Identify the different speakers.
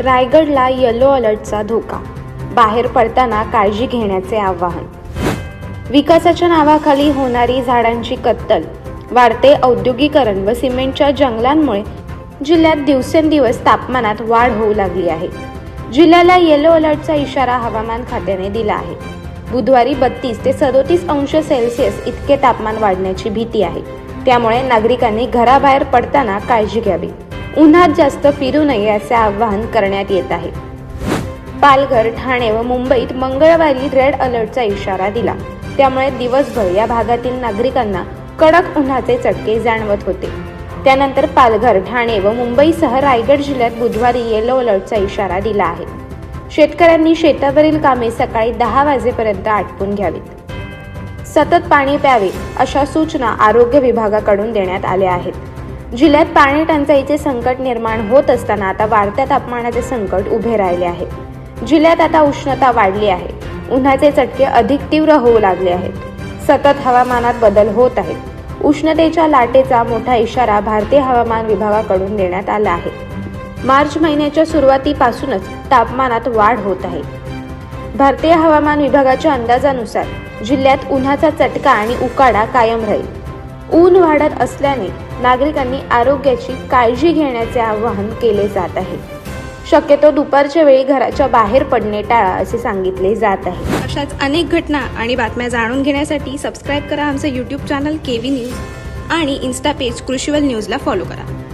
Speaker 1: रायगडला येलो अलर्टचा धोका, बाहेर पडताना काळजी घेण्याचे आवाहन. विकासाच्या नावाखाली होणारी झाडांची कत्तल, वाढते औद्योगिकरण व सिमेंटच्या जंगलांमुळे जिल्ह्यात दिवसेंदिवस तापमानात वाढ होऊ लागली आहे. जिल्ह्याला येलो अलर्टचा इशारा हवामान खात्याने दिला आहे. बुधवारी 32 ते 37 अंश सेल्सिअस इतके तापमान वाढण्याची भीती आहे. त्यामुळे नागरिकांनी घराबाहेर पडताना काळजी घ्यावी. उन्हात जास्त फिरू नये असे आवाहन करण्यात येत आहे. पालघर, ठाणे व मुंबईत मंगळवारी रेड अलर्टचा इशारा दिला. त्यामुळे दिवसभर या भागातील नागरिकांना कडक उन्हाचे चटके जाणवत होते. त्यानंतर पालघर, ठाणे व मुंबईसह रायगड जिल्ह्यात बुधवारी येलो अलर्टचा इशारा दिला आहे. शेतकऱ्यांनी शेतावरील कामे सकाळी 10 वाजेपर्यंत आटपून घ्यावीत. सतत पाणी प्यावे अशा सूचना आरोग्य विभागाकडून देण्यात आल्या आहेत. जिल्ह्यात पाणी टंचाईचे संकट निर्माण होत असताना आता वाढत्या तापमानाचे संकट उभे राहिले आहे. जिल्ह्यात आता उष्णता वाढली आहे. उन्हाचे चटके अधिक तीव्र होऊ लागले आहेत. सतत हवामानात बदल होत आहेत. उष्णतेच्या लाटेचा मोठा इशारा भारतीय हवामान विभागाकडून देण्यात आला आहे. मार्च महिन्याच्या सुरुवातीपासूनच तापमानात वाढ होत आहे. भारतीय हवामान विभागाच्या अंदाजानुसार जिल्ह्यात उन्हाचा चटका आणि उकाडा कायम राहील. ऊन वाढत असल्याने नागरिकांनी आरोग्याची काळजी घेण्याचे आवाहन केले जात आहे. शक्यतो दुपारच्या वेळी घराच्या बाहेर पडणे टाळा असे सांगितले जात आहे.
Speaker 2: अशाच अनेक घटना आणि बातम्या जाणून घेण्यासाठी सबस्क्राईब करा आमचं YouTube चॅनल KV न्यूज आणि इन्स्टा पेज कृषीवल न्यूजला फॉलो करा.